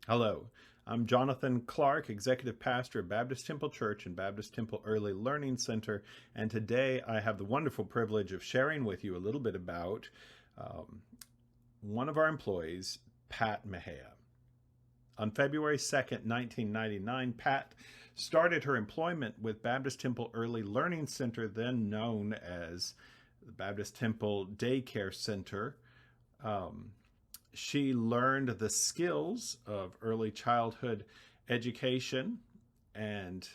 Hello, I'm Jonathan Clark, Executive Pastor of Baptist Temple Church and Baptist Temple Early Learning Center, and today I have the wonderful privilege of sharing with you a little bit about um, one of our employees, Pat Mejia. On February 2nd, 1999, Pat started her employment with Baptist Temple Early Learning Center, then known as the Baptist Temple Daycare Center. Um, she learned the skills of early childhood education, and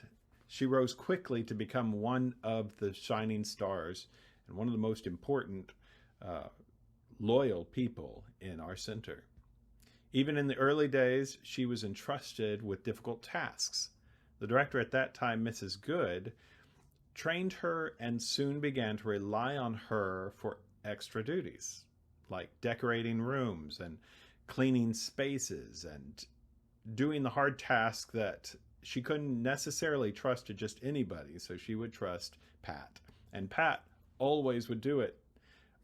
she rose quickly to become one of the shining stars and one of the most important uh, loyal people in our center. Even in the early days, she was entrusted with difficult tasks. The director at that time, Mrs. Good, trained her and soon began to rely on her for extra duties, like decorating rooms and cleaning spaces and doing the hard task that she couldn't necessarily trust to just anybody, so she would trust Pat. And Pat always would do it,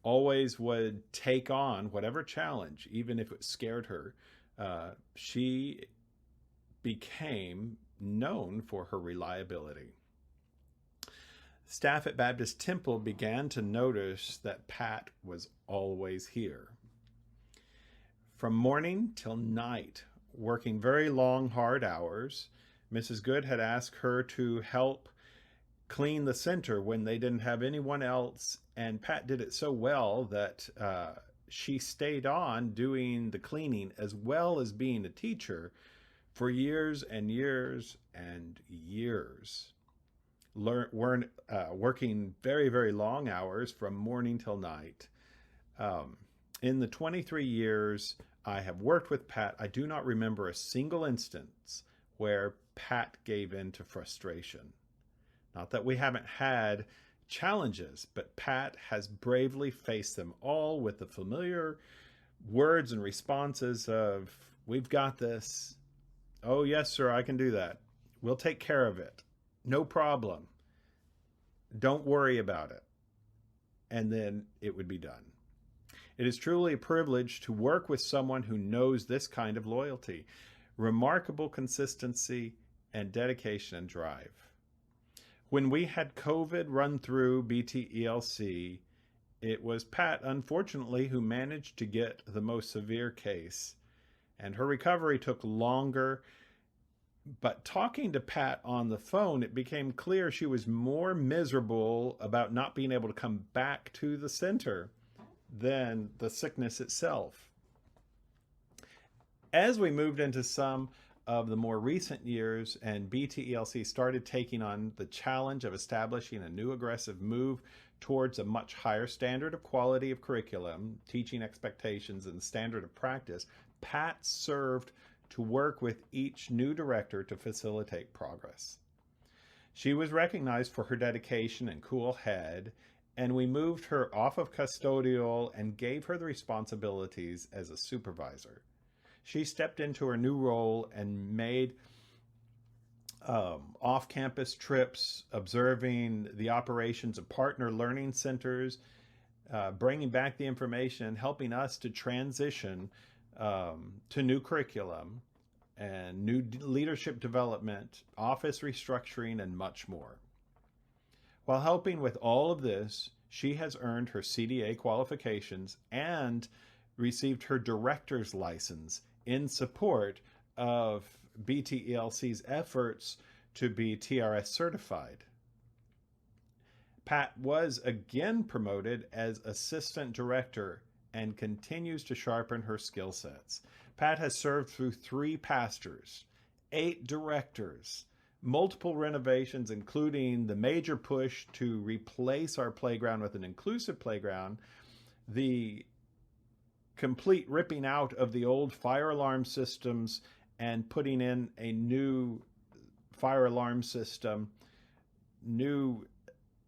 always would take on whatever challenge, even if it scared her. She became known for her reliability. Staff at Baptist Temple began to notice that Pat was always here. From morning till night, working very long, hard hours, Mrs. Good had asked her to help clean the center when they didn't have anyone else, and Pat did it so well that she stayed on doing the cleaning as well as being a teacher for years and years and years. Working very, very long hours from morning till night. In the 23 years I have worked with Pat, I do not remember a single instance where Pat gave in to frustration. Not that we haven't had challenges, but Pat has bravely faced them all with the familiar words and responses of, "We've got this. Oh, yes, sir, I can do that. We'll take care of it. No problem. Don't worry about it." And then it would be done. It is truly a privilege to work with someone who knows this kind of loyalty, remarkable consistency, and dedication and drive. When we had COVID run through BTELC, it was Pat, unfortunately, who managed to get the most severe case, and her recovery took longer. But talking to Pat on the phone, it became clear she was more miserable about not being able to come back to the center than the sickness itself. As we moved into some of the more recent years and BTELC started taking on the challenge of establishing a new aggressive move towards a much higher standard of quality of curriculum, teaching expectations, and standard of practice, Pat served to work with each new director to facilitate progress. She was recognized for her dedication and cool head, and we moved her off of custodial and gave her the responsibilities as a supervisor. She stepped into her new role and made off-campus trips, observing the operations of partner learning centers, bringing back the information, helping us to transition to new curriculum and new leadership development, office restructuring, and much more. While helping with all of this, she has earned her CDA qualifications and received her director's license in support of BTELC's efforts to be TRS certified. Pat was again promoted as assistant director and continues to sharpen her skill sets. Pat has served through 3 pastors, 8 directors, multiple renovations, including the major push to replace our playground with an inclusive playground, the complete ripping out of the old fire alarm systems and putting in a new fire alarm system, new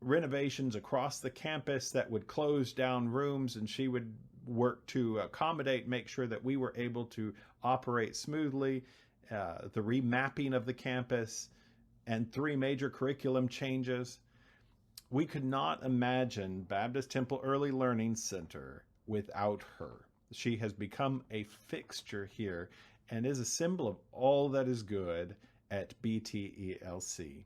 renovations across the campus that would close down rooms, and she would work to accommodate, make sure that we were able to operate smoothly, the remapping of the campus, and 3 major curriculum changes. We could not imagine Baptist Temple Early Learning Center without her. She has become a fixture here and is a symbol of all that is good at BTELC.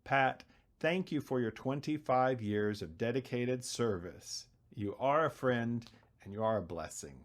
Pat, thank you for your 25 years of dedicated service. You are a friend and you are a blessing.